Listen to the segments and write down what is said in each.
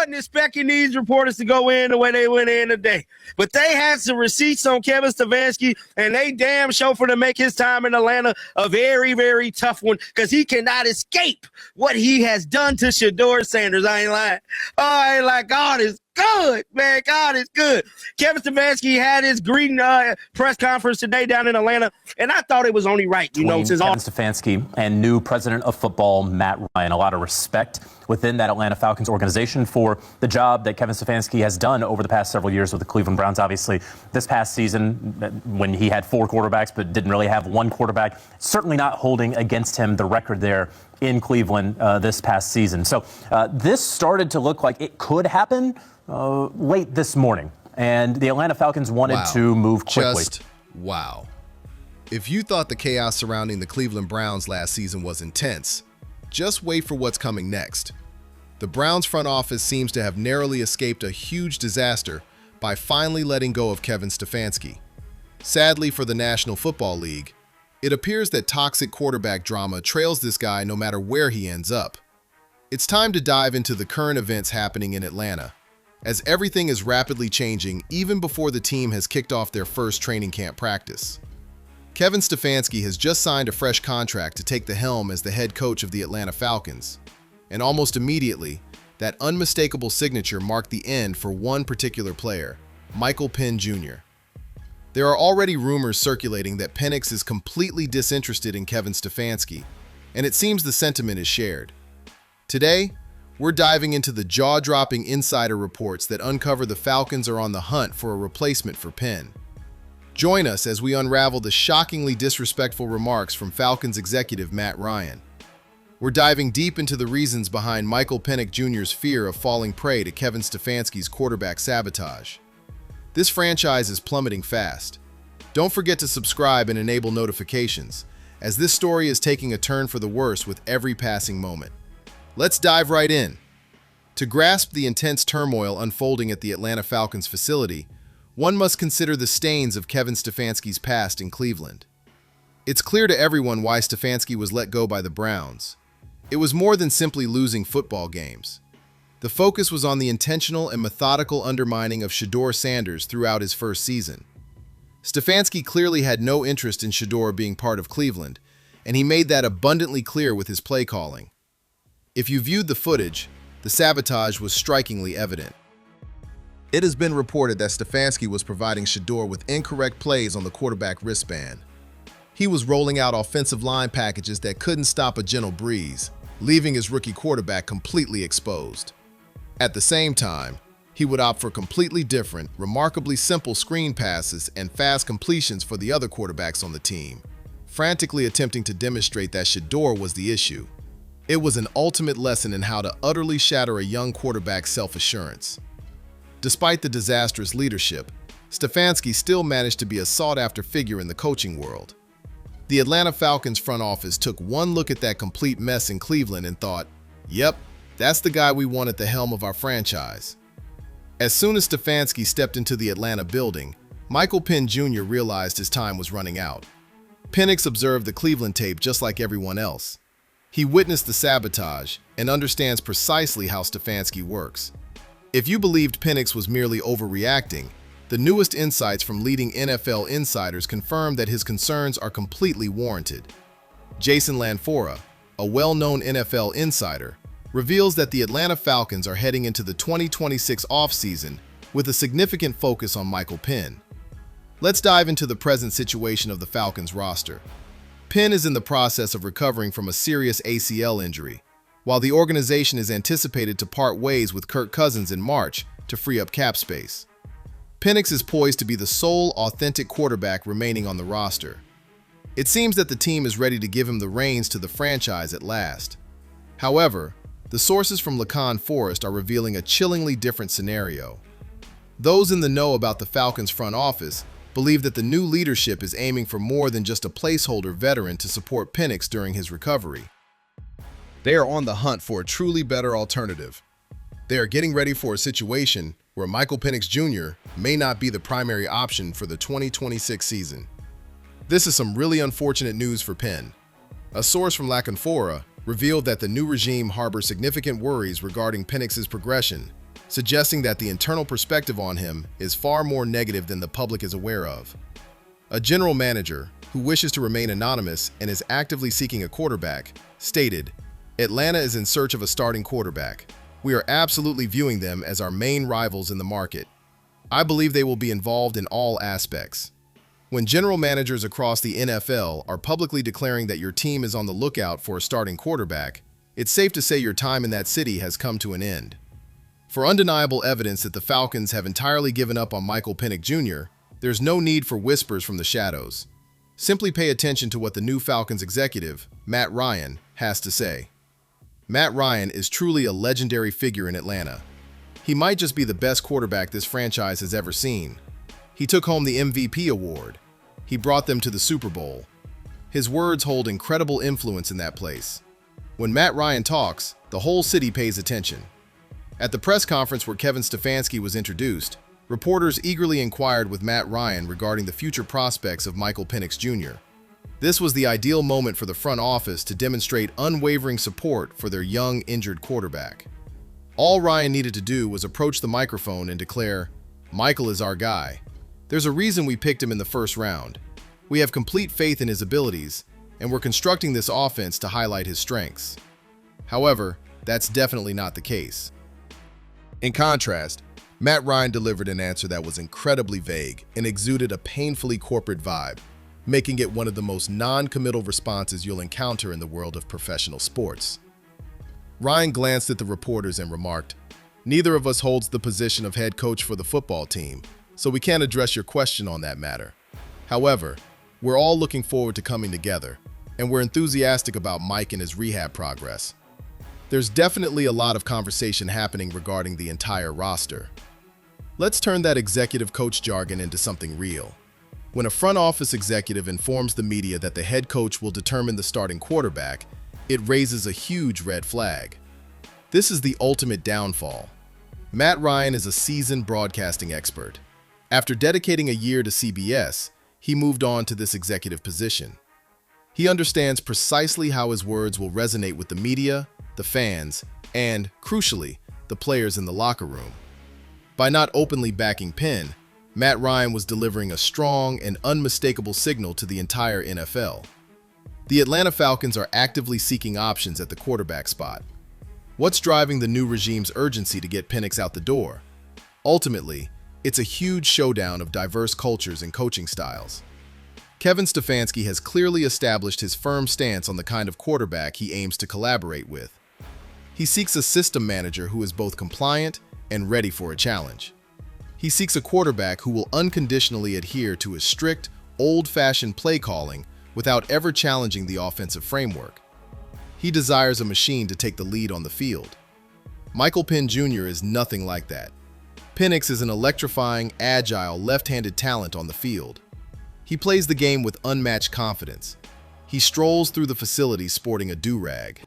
wasn't expecting these reporters to go in the way they went in today. But they had some receipts on Kevin Stefanski, and they damn sure for to make his time in Atlanta a very, very tough one because he cannot escape what he has done to SHEDEUR'S Sanders. I ain't lying. Oh, I ain't like, God is good, man. God is good. Kevin Stefanski had his greeting press conference today down in Atlanta, and I thought it was only right. You know, since Kevin Stefanski and new president of football, Matt Ryan, a lot of respect within that Atlanta Falcons organization for the job that Kevin Stefanski has done over the past several years with the Cleveland Browns. Obviously, this past season, when he had 4 quarterbacks but didn't really have one quarterback, certainly not holding against him the record there in Cleveland this past season. So this started to look like it could happen late this morning, and the Atlanta Falcons wanted to move quickly. Wow. If you thought the chaos surrounding the Cleveland Browns last season was intense, just wait for what's coming next. The Browns front office seems to have narrowly escaped a huge disaster by finally letting go of Kevin Stefanski. Sadly for the National Football League, it appears that toxic quarterback drama trails this guy no matter where he ends up. It's time to dive into the current events happening in Atlanta, as everything is rapidly changing even before the team has kicked off their first training camp practice. Kevin Stefanski has just signed a fresh contract to take the helm as the head coach of the Atlanta Falcons, and almost immediately, that unmistakable signature marked the end for one particular player, Michael Penn Jr. There are already rumors circulating that Penix is completely disinterested in Kevin Stefanski, and it seems the sentiment is shared. Today, we're diving into the jaw-dropping insider reports that uncover the Falcons are on the hunt for a replacement for Penn. Join us as we unravel the shockingly disrespectful remarks from Falcons executive Matt Ryan. We're diving deep into the reasons behind Michael Penix Jr.'s fear of falling prey to Kevin Stefanski's quarterback sabotage. This franchise is plummeting fast. Don't forget to subscribe and enable notifications, as this story is taking a turn for the worse with every passing moment. Let's dive right in. To grasp the intense turmoil unfolding at the Atlanta Falcons facility, one must consider the stains of Kevin Stefanski's past in Cleveland. It's clear to everyone why Stefanski was let go by the Browns. It was more than simply losing football games. The focus was on the intentional and methodical undermining of SHEDEUR'S Sanders throughout his first season. Stefanski clearly had no interest in SHEDEUR being part of Cleveland, and he made that abundantly clear with his play calling. If you viewed the footage, the sabotage was strikingly evident. It has been reported that Stefanski was providing SHEDEUR with incorrect plays on the quarterback wristband. He was rolling out offensive line packages that couldn't stop a gentle breeze, leaving his rookie quarterback completely exposed. At the same time, he would opt for completely different, remarkably simple screen passes and fast completions for the other quarterbacks on the team, frantically attempting to demonstrate that SHEDEUR was the issue. It was an ultimate lesson in how to utterly shatter a young quarterback's self-assurance. Despite the disastrous leadership, Stefanski still managed to be a sought-after figure in the coaching world. The Atlanta Falcons front office took one look at that complete mess in Cleveland and thought, yep, that's the guy we want at the helm of our franchise. As soon as Stefanski stepped into the Atlanta building, Michael Penn Jr. realized his time was running out. Penix observed the Cleveland tape just like everyone else. He witnessed the sabotage and understands precisely how Stefanski works. If you believed Penix was merely overreacting, the newest insights from leading NFL insiders confirm that his concerns are completely warranted. Jason Lanfora, a well-known NFL insider, reveals that the Atlanta Falcons are heading into the 2026 offseason with a significant focus on Michael Penn. Let's dive into the present situation of the Falcons roster. Penn is in the process of recovering from a serious ACL injury, while the organization is anticipated to part ways with Kirk Cousins in March to free up cap space. Penix is poised to be the sole authentic quarterback remaining on the roster. It seems that the team is ready to give him the reins to the franchise at last. However, the sources from Lacan Forest are revealing a chillingly different scenario. Those in the know about the Falcons front office believe that the new leadership is aiming for more than just a placeholder veteran to support Penix during his recovery. They are on the hunt for a truly better alternative. They are getting ready for a situation where Michael Penix Jr. may not be the primary option for the 2026 season. This is some really unfortunate news for Penn. A source from Lacan Forest revealed that the new regime harbors significant worries regarding Penix's progression, suggesting that the internal perspective on him is far more negative than the public is aware of. A general manager, who wishes to remain anonymous and is actively seeking a quarterback, stated, "Atlanta is in search of a starting quarterback. We are absolutely viewing them as our main rivals in the market. I believe they will be involved in all aspects." When general managers across the NFL are publicly declaring that your team is on the lookout for a starting quarterback, it's safe to say your time in that city has come to an end. For undeniable evidence that the Falcons have entirely given up on Michael Penix Jr., there's no need for whispers from the shadows. Simply pay attention to what the new Falcons executive, Matt Ryan, has to say. Matt Ryan is truly a legendary figure in Atlanta. He might just be the best quarterback this franchise has ever seen. He took home the MVP award. He brought them to the Super Bowl. His words hold incredible influence in that place. When Matt Ryan talks, the whole city pays attention. At the press conference where Kevin Stefanski was introduced, reporters eagerly inquired with Matt Ryan regarding the future prospects of Michael Penix Jr. This was the ideal moment for the front office to demonstrate unwavering support for their young, injured quarterback. All Ryan needed to do was approach the microphone and declare, "Michael is our guy. There's a reason we picked him in the first round. We have complete faith in his abilities, and we're constructing this offense to highlight his strengths." However, that's definitely not the case. In contrast, Matt Ryan delivered an answer that was incredibly vague and exuded a painfully corporate vibe, making it one of the most non-committal responses you'll encounter in the world of professional sports. Ryan glanced at the reporters and remarked, "Neither of us holds the position of head coach for the football team, so we can't address your question on that matter. However, we're all looking forward to coming together, and we're enthusiastic about Mike and his rehab progress. There's definitely a lot of conversation happening regarding the entire roster." Let's turn that executive coach jargon into something real. When a front office executive informs the media that the head coach will determine the starting quarterback, it raises a huge red flag. This is the ultimate downfall. Matt Ryan is a seasoned broadcasting expert. After dedicating a year to CBS, he moved on to this executive position. He understands precisely how his words will resonate with the media, the fans, and, crucially, the players in the locker room. By not openly backing Penn, Matt Ryan was delivering a strong and unmistakable signal to the entire NFL. The Atlanta Falcons are actively seeking options at the quarterback spot. What's driving the new regime's urgency to get Penix out the door? Ultimately, it's a huge showdown of diverse cultures and coaching styles. Kevin Stefanski has clearly established his firm stance on the kind of quarterback he aims to collaborate with. He seeks a system manager who is both compliant and ready for a challenge. He seeks a quarterback who will unconditionally adhere to his strict, old-fashioned play calling without ever challenging the offensive framework. He desires a machine to take the lead on the field. Michael Penn Jr. is nothing like that. Penix is an electrifying, agile, left-handed talent on the field. He plays the game with unmatched confidence. He strolls through the facility sporting a do-rag.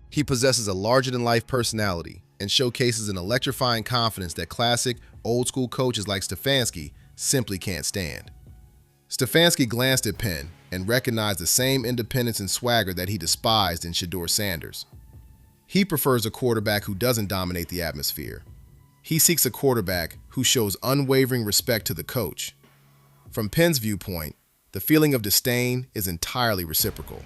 He possesses a larger-than-life personality and showcases an electrifying confidence that classic, old-school coaches like Stefanski simply can't stand. Stefanski glanced at Penn and recognized the same independence and swagger that he despised in SHEDEUR'S. He prefers a quarterback who doesn't dominate the atmosphere. He seeks a quarterback who shows unwavering respect to the coach. From Penn's viewpoint, the feeling of disdain is entirely reciprocal.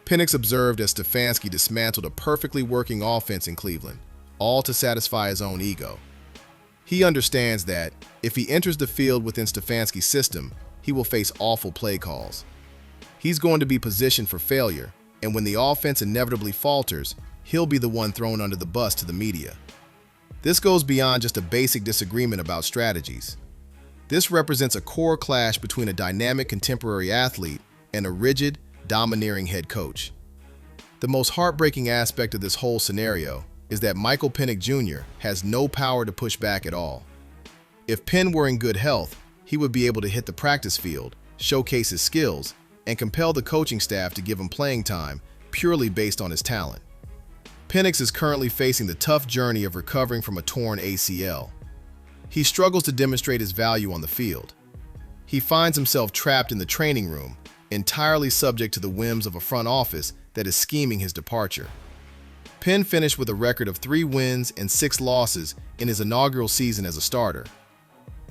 Penix observed as Stefanski dismantled a perfectly working offense in Cleveland, all to satisfy his own ego. He understands that if he enters the field within Stefanski's system, he will face awful play calls. He's going to be positioned for failure, and when the offense inevitably falters, he'll be the one thrown under the bus to the media. This goes beyond just a basic disagreement about strategies. This represents a core clash between a dynamic contemporary athlete and a rigid, domineering head coach. The most heartbreaking aspect of this whole scenario is that Michael Penix Jr. has no power to push back at all. If Penn were in good health, he would be able to hit the practice field, showcase his skills, and compel the coaching staff to give him playing time purely based on his talent. Penix is currently facing the tough journey of recovering from a torn ACL. He struggles to demonstrate his value on the field. He finds himself trapped in the training room, entirely subject to the whims of a front office that is scheming his departure. Penn finished with a record of 3 wins and 6 losses in his inaugural season as a starter.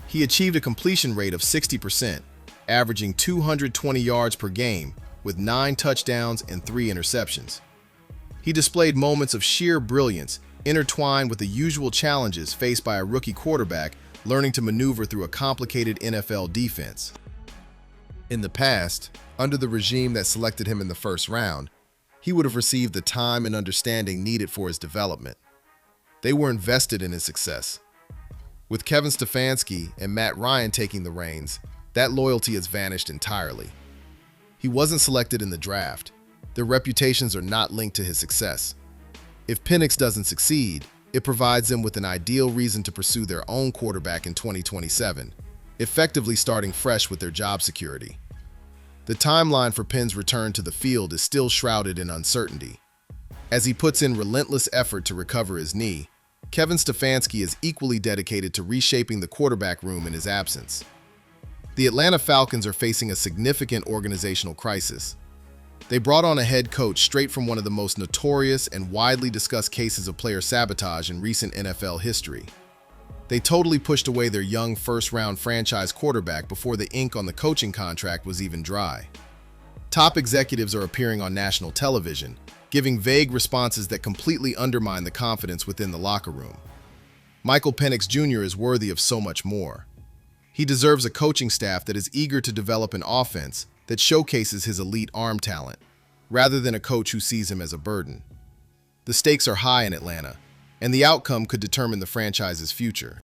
He achieved a completion rate of 60%, averaging 220 yards per game with 9 touchdowns and 3 interceptions. He displayed moments of sheer brilliance intertwined with the usual challenges faced by a rookie quarterback learning to maneuver through a complicated NFL defense. In the past, under the regime that selected him in the first round, he would have received the time and understanding needed for his development. They were invested in his success. With Kevin Stefanski and Matt Ryan taking the reins, that loyalty has vanished entirely. He wasn't selected in the draft. Their reputations are not linked to his success. If Penix doesn't succeed, it provides them with an ideal reason to pursue their own quarterback in 2027, effectively starting fresh with their job security. The timeline for Penn's return to the field is still shrouded in uncertainty. As he puts in relentless effort to recover his knee, Kevin Stefanski is equally dedicated to reshaping the quarterback room in his absence. The Atlanta Falcons are facing a significant organizational crisis. They brought on a head coach straight from one of the most notorious and widely discussed cases of player sabotage in recent NFL history. They totally pushed away their young first-round franchise quarterback before the ink on the coaching contract was even dry. Top executives are appearing on national television, giving vague responses that completely undermine the confidence within the locker room. Michael Penix Jr. is worthy of so much more. He deserves a coaching staff that is eager to develop an offense that showcases his elite arm talent, rather than a coach who sees him as a burden. The stakes are high in Atlanta, and the outcome could determine the franchise's future.